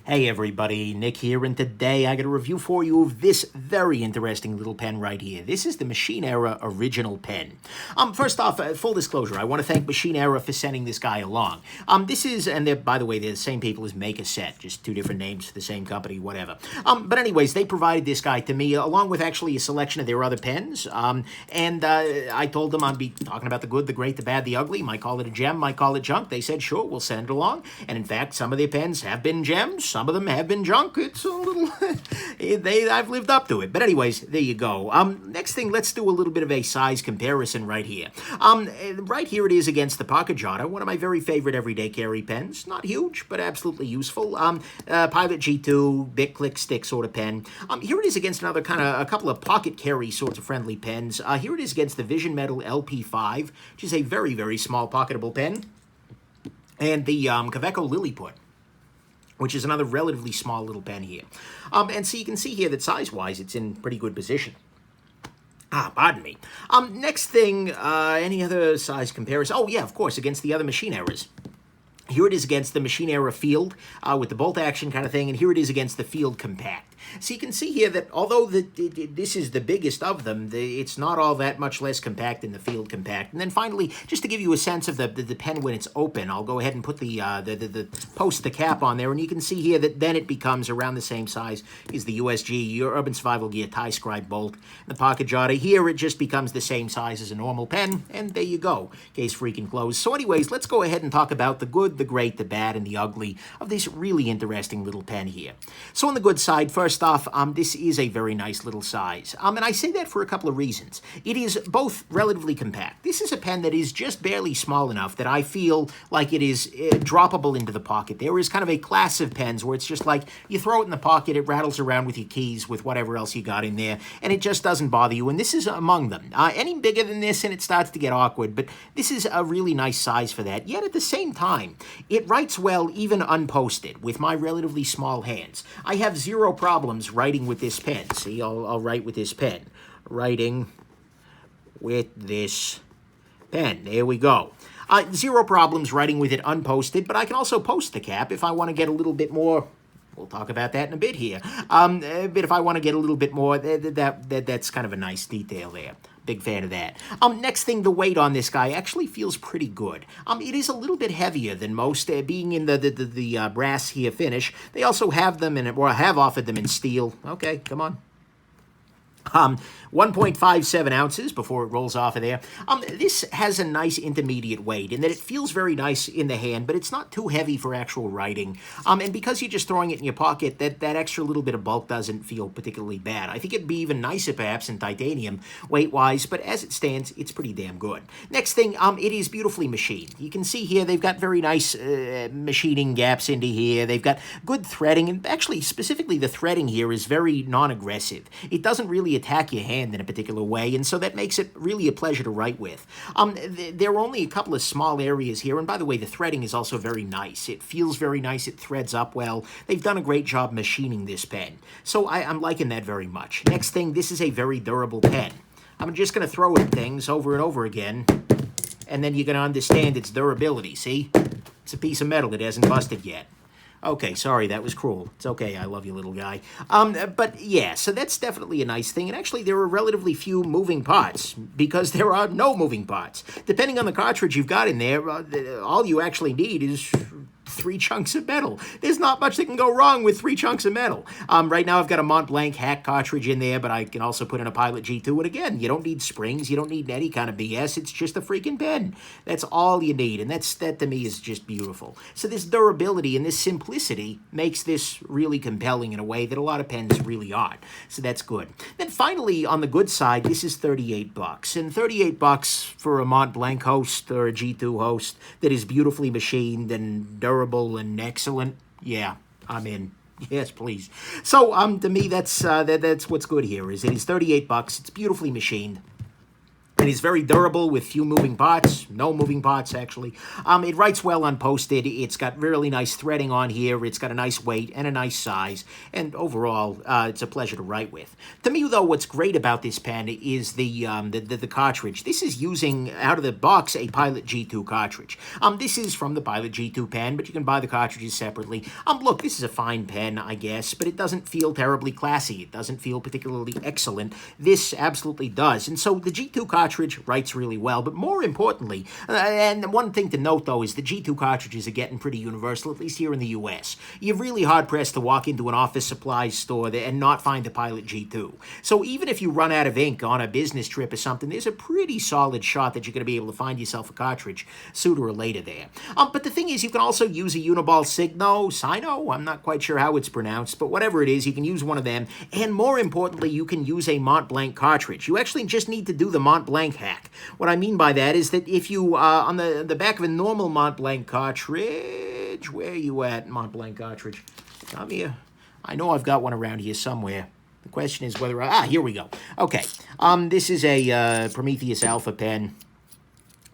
Hey everybody, Nick here, and today I got a review for you of this very interesting little pen right here. This is the Machine Era Original Pen. First off, full disclosure, I want to thank Machine Era for sending this guy along. This is, and they're, by the way, they're the same people as Makerset, just two different names for the same company, whatever. But anyways, they provided this guy to me, along with actually a selection of their other pens, and I told them I'd be talking about the good, the great, the bad, the ugly, might call it a gem, might call it junk. They said, sure, we'll send it along, and in fact, some of their pens have been gems, some of them have been junk. It's a little, I've lived up to it. But anyways, there you go. Next thing, let's do a little bit of a size comparison right here. Right here it is against the Pocket Jotter, one of my very favorite everyday carry pens. Not huge, but absolutely useful. Pilot G2, Bic Click Stick sort of pen. Here it is against another a couple of pocket carry sorts of friendly pens. Here it is against the Vision Metal LP5, which is a very, very small pocketable pen. And the Kaweco Lilliput, which is another relatively small little pen here. And so you can see here that size-wise, it's in pretty good position. Pardon me. Next thing, any other size comparison? Oh, yeah, of course, against the other Machine Eras. Here it is against the Machine Era Field with the bolt action kind of thing, and here it is against the Field Compact. So you can see here that although this is the biggest of them, it's not all that much less compact than the Field Compact. And then finally, just to give you a sense of the pen when it's open, I'll go ahead and put post the cap on there, and you can see here that then it becomes around the same size as the USG, your Urban Survival Gear Tie Scribe Bolt, the Pocket Jotter. Here it just becomes the same size as a normal pen, and there you go. Case freaking closed. So anyways, let's go ahead and talk about the good, the great, the bad, and the ugly of this really interesting little pen here. So on the good side, first off, this is a very nice little size. And I say that for a couple of reasons. It is both relatively compact. This is a pen that is just barely small enough that I feel like it is droppable into the pocket. There is kind of a class of pens where it's just like you throw it in the pocket, it rattles around with your keys, with whatever else you got in there, and it just doesn't bother you. And this is among them. Any bigger than this and it starts to get awkward, but this is a really nice size for that. Yet at the same time, it writes well even unposted with my relatively small hands. I have zero problems writing with this pen. See, I'll write with this pen. Writing with this pen. There we go. Zero problems writing with it unposted, but I can also post the cap if I want to get a little bit more. We'll talk about that in a bit here. But if I want to get a little bit more, that's kind of a nice detail there. Big fan of that. Next thing, the weight on this guy actually feels pretty good. It is a little bit heavier than most, being in the brass here finish. They also have them or have offered them in steel. Okay, come on. 1.57 ounces before it rolls off of there. This has a nice intermediate weight in that it feels very nice in the hand, but it's not too heavy for actual writing. And because you're just throwing it in your pocket, that extra little bit of bulk doesn't feel particularly bad. I think it'd be even nicer perhaps in titanium weight-wise, but as it stands, it's pretty damn good. Next thing, it is beautifully machined. You can see here they've got very nice machining gaps into here. They've got good threading, and actually specifically the threading here is very non-aggressive. It doesn't really attack your hand in a particular way, and so that makes it really a pleasure to write with. There are only a couple of small areas here, and by the way, the threading is also very nice. It feels very nice. It threads up well. They've done a great job machining this pen, so I'm liking that very much. Next thing, this is a very durable pen. I'm just going to throw at things over and over again, and then you're going to understand its durability. See? It's a piece of metal. It hasn't busted yet. Okay, sorry, that was cruel. It's okay, I love you, little guy. But yeah, so that's definitely a nice thing. And actually, there are relatively few moving parts because there are no moving parts. Depending on the cartridge you've got in there, all you actually need is 3 chunks of metal. There's not much that can go wrong with 3 chunks of metal. Right now I've got a Montblanc hack cartridge in there, but I can also put in a Pilot G2. And again, you don't need springs. You don't need any kind of BS. It's just a freaking pen. That's all you need. And that to me is just beautiful. So this durability and this simplicity makes this really compelling in a way that a lot of pens really aren't. So that's good. Then finally, on the good side, this is $38. And $38 for a Montblanc host or a G2 host that is beautifully machined and durable and excellent. Yeah, I'm in. Yes, please. So, to me, that's what's good here. Is it is $38. It's beautifully machined. It is very durable with few moving parts, no moving parts actually. It writes well unposted. It's got really nice threading on here. It's got a nice weight and a nice size. And overall, it's a pleasure to write with. To me, though, what's great about this pen is the cartridge. This is using, out of the box, a Pilot G2 cartridge. This is from the Pilot G2 pen, but you can buy the cartridges separately. Look, this is a fine pen, I guess, but it doesn't feel terribly classy. It doesn't feel particularly excellent. This absolutely does. And so the G2 cartridge writes really well, but more importantly, and one thing to note though is the G2 cartridges are getting pretty universal, at least here in the US. You're really hard-pressed to walk into an office supplies store and not find the Pilot G2. So even if you run out of ink on a business trip or something, there's a pretty solid shot that you're going to be able to find yourself a cartridge sooner or later there. But the thing is, you can also use a Uniball Sino, I'm not quite sure how it's pronounced, but whatever it is, you can use one of them, and more importantly, you can use a Montblanc cartridge. You actually just need to do the Montblanc hack. What I mean by that is that if you, on the back of a normal Montblanc cartridge, where are you at, Montblanc cartridge? Come here. I know I've got one around here somewhere. The question is whether here we go. Okay, this is a Prometheus Alpha pen.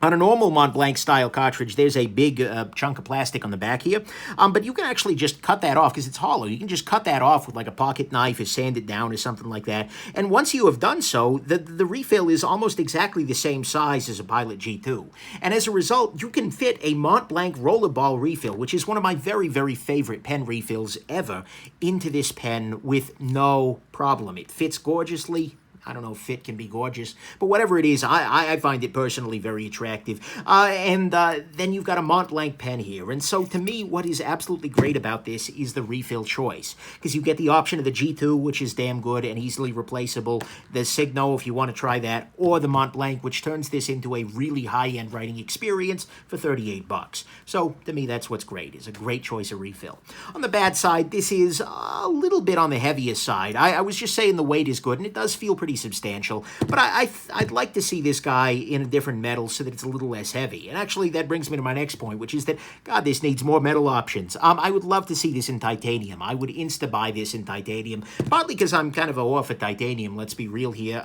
On a normal Montblanc style cartridge, there's a big chunk of plastic on the back here, but you can actually just cut that off because it's hollow. You can just cut that off with like a pocket knife or sand it down or something like that. And once you have done so, the refill is almost exactly the same size as a Pilot G2. And as a result, you can fit a Montblanc rollerball refill, which is one of my very, very favorite pen refills ever, into this pen with no problem. It fits gorgeously. I don't know if fit can be gorgeous, but whatever it is, I find it personally very attractive. Then you've got a Montblanc pen here. And so to me, what is absolutely great about this is the refill choice, because you get the option of the G2, which is damn good and easily replaceable, the Signo, if you want to try that, or the Montblanc, which turns this into a really high-end writing experience for 38 bucks. So to me, that's what's great. It's a great choice of refill. On the bad side, this is a little bit on the heavier side. I was just saying the weight is good, and it does feel pretty substantial, but I'd like to see this guy in a different metal so that it's a little less heavy. And actually, that brings me to my next point, which is that, God, this needs more metal options. I would love to see this in titanium. I would insta-buy this in titanium, partly because I'm kind of a whore for titanium, let's be real here.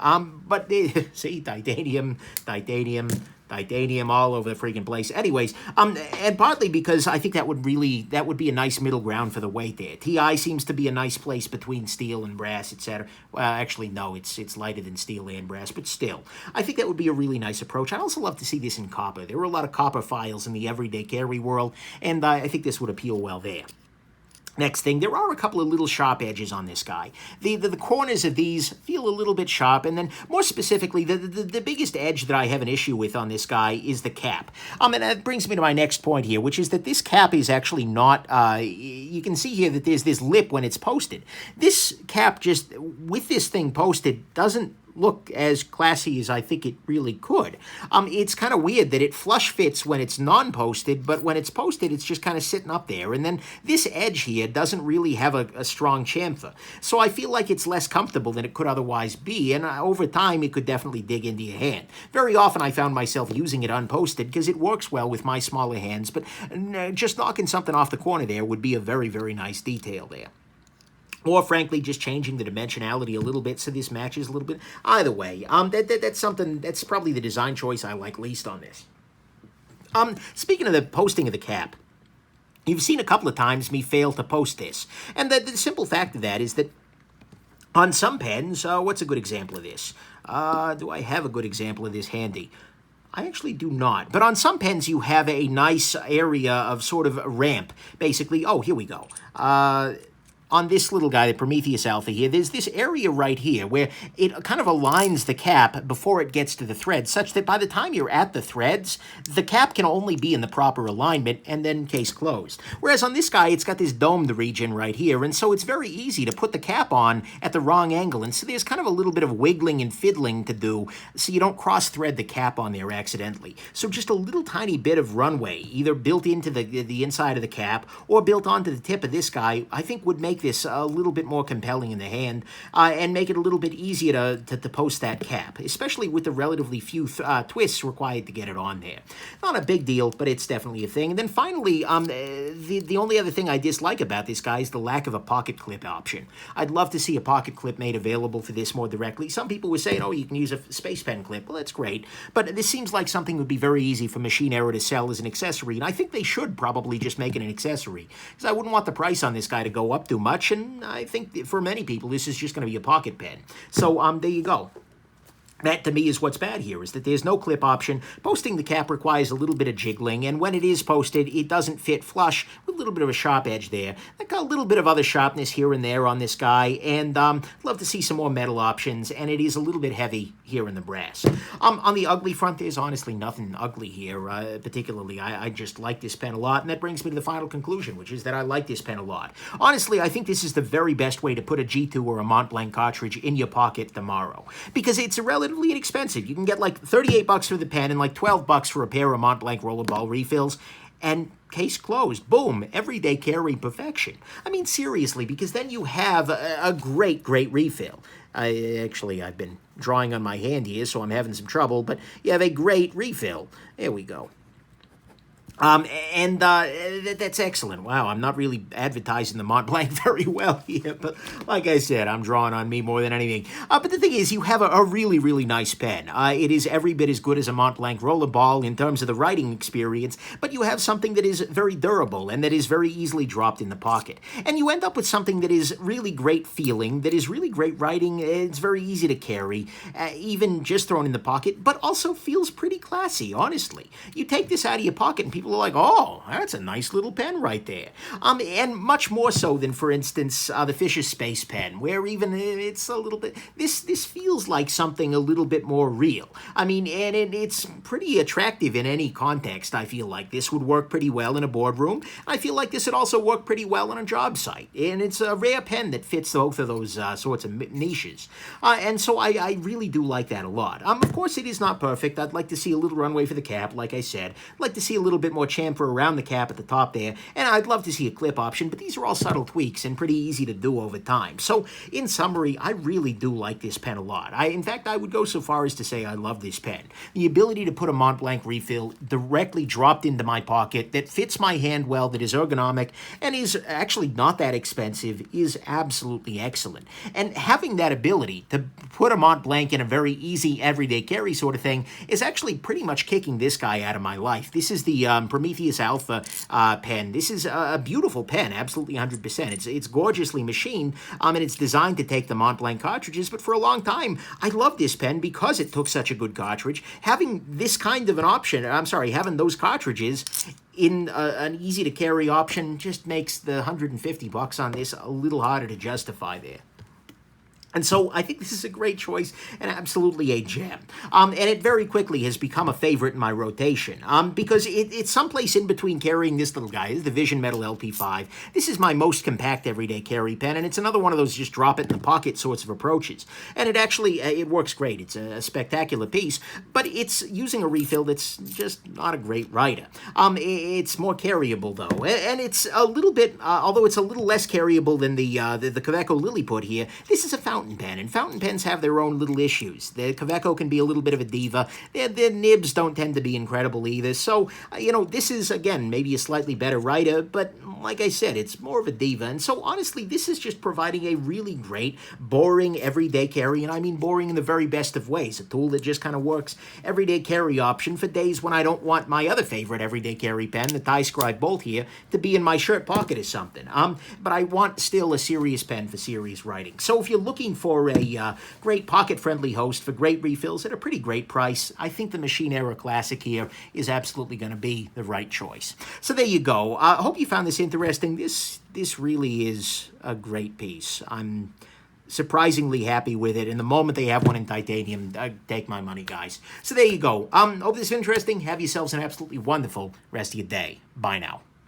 But see, titanium all over the freaking place. Anyways, and partly because I think that would be a nice middle ground for the weight there. TI seems to be a nice place between steel and brass, etc. Well, actually, no, it's lighter than steel and brass, but still, I think that would be a really nice approach. I'd also love to see this in copper. There were a lot of copper files in the everyday carry world, and I think this would appeal well there. Next thing, there are a couple of little sharp edges on this guy. The corners of these feel a little bit sharp, and then more specifically, the biggest edge that I have an issue with on this guy is the cap. And that brings me to my next point here, which is that this cap is actually not, you can see here that there's this lip when it's posted. This cap just, with this thing posted, doesn't look as classy as I think it really could. It's kind of weird that it flush fits when it's non-posted, but when it's posted, it's just kind of sitting up there. And then this edge here doesn't really have a strong chamfer. So I feel like it's less comfortable than it could otherwise be, and over time, it could definitely dig into your hand. Very often, I found myself using it unposted because it works well with my smaller hands, but just knocking something off the corner there would be a very, very nice detail there. Or, frankly, just changing the dimensionality a little bit so this matches a little bit. Either way, that's probably the design choice I like least on this. Speaking of the posting of the cap, you've seen a couple of times me fail to post this. And the simple fact of that is that on some pens, what's a good example of this? Do I have a good example of this handy? I actually do not. But on some pens, you have a nice area of sort of ramp. Basically, oh, here we go. On this little guy, the Prometheus Alpha here, there's this area right here where it kind of aligns the cap before it gets to the thread, such that by the time you're at the threads, the cap can only be in the proper alignment and then case closed. Whereas on this guy, it's got this domed region right here, and so it's very easy to put the cap on at the wrong angle, and so there's kind of a little bit of wiggling and fiddling to do so you don't cross-thread the cap on there accidentally. So just a little tiny bit of runway, either built into the inside of the cap or built onto the tip of this guy, I think would make make this a little bit more compelling in the hand and make it a little bit easier to post that cap, especially with the relatively few twists required to get it on there. Not a big deal, but it's definitely a thing. And then finally, the only other thing I dislike about this guy is the lack of a pocket clip option. I'd love to see a pocket clip made available for this more directly. Some people were saying, oh, you can use a space pen clip. Well, that's great. But this seems like something would be very easy for Machine Era to sell as an accessory. And I think they should probably just make it an accessory, because I wouldn't want the price on this guy to go up too much. And I think for many people, this is just going to be a pocket pen. So there you go. That, to me, is what's bad here, is that there's no clip option. Posting the cap requires a little bit of jiggling, and when it is posted, it doesn't fit flush with a little bit of a sharp edge there. I got a little bit of other sharpness here and there on this guy, and love to see some more metal options, and it is a little bit heavy here in the brass. On the ugly front, there's honestly nothing ugly here, particularly. I just like this pen a lot, and that brings me to the final conclusion, which is that I like this pen a lot. Honestly, I think this is the very best way to put a G2 or a Montblanc cartridge in your pocket tomorrow, because it's a relatively inexpensive. You can get like 38 bucks for the pen and like 12 bucks for a pair of Montblanc rollerball refills, and case closed. Boom. Everyday carry perfection. I mean, seriously, because then you have a great refill. I've been drawing on my hand here, so I'm having some trouble, but you have a great refill. There we go. That's excellent. Wow, I'm not really advertising the Montblanc very well here, but like I said, I'm drawing on me more than anything. But the thing is, you have a really, really nice pen. It is every bit as good as a Montblanc rollerball in terms of the writing experience, but you have something that is very durable and that is very easily dropped in the pocket. And you end up with something that is really great feeling, that is really great writing. It's very easy to carry, even just thrown in the pocket, but also feels pretty classy, honestly. You take this out of your pocket and people are like, oh, that's a nice little pen right there. And much more so than, for instance, the Fisher Space Pen, where even it's a little bit, this feels like something a little bit more real. I mean, and it's pretty attractive in any context. I feel like this would work pretty well in a boardroom. I feel like this would also work pretty well on a job site. And it's a rare pen that fits both of those sorts of niches. And so I really do like that a lot. Of course, it is not perfect. I'd like to see a little runway for the cap, like I said. I'd like to see a little bit more chamfer around the cap at the top there, and I'd love to see a clip option, but these are all subtle tweaks and pretty easy to do over time. So, in summary, I really do like this pen a lot. In fact, I would go so far as to say I love this pen. The ability to put a Montblanc refill directly dropped into my pocket that fits my hand well, that is ergonomic, and is actually not that expensive is absolutely excellent. And having that ability to put a Montblanc in a very easy everyday carry sort of thing is actually pretty much kicking this guy out of my life. This is the Prometheus Alpha pen. This is a beautiful pen, absolutely 100%. It's gorgeously machined, and it's designed to take the Montblanc cartridges, but for a long time, I loved this pen because it took such a good cartridge. Having this kind of an option, having those cartridges in an easy-to-carry option just makes the 150 bucks on this a little harder to justify there. And so I think this is a great choice and absolutely a gem. And it very quickly has become a favorite in my rotation because it's someplace in between carrying this little guy. This is the Vision Metal LP5. This is my most compact everyday carry pen, and it's another one of those just drop it in the pocket sorts of approaches. And it actually, it works great. It's a spectacular piece, but it's using a refill that's just not a great writer. It's more carryable, though. And it's a little bit, although it's a little less carryable than the Kaweco Lilliput here, this is a fountain pen, and fountain pens have their own little issues. The Kaweco can be a little bit of a diva. Their nibs don't tend to be incredible either. So, this is, again, maybe a slightly better writer, but like I said, it's more of a diva. And so, honestly, this is just providing a really great, boring, everyday carry, and I mean boring in the very best of ways. A tool that just kind of works everyday carry option for days when I don't want my other favorite everyday carry pen, the Tie Scribe Bolt here, to be in my shirt pocket or something. But I want still a serious pen for serious writing. So if you're looking for a great pocket-friendly host for great refills at a pretty great price, I think the Machine Era Classic here is absolutely going to be the right choice. So there you go. I hope you found this interesting. This really is a great piece. I'm surprisingly happy with it, and the moment they have one in titanium, take my money, guys. So there you go. Hope this is interesting. Have yourselves an absolutely wonderful rest of your day. Bye now.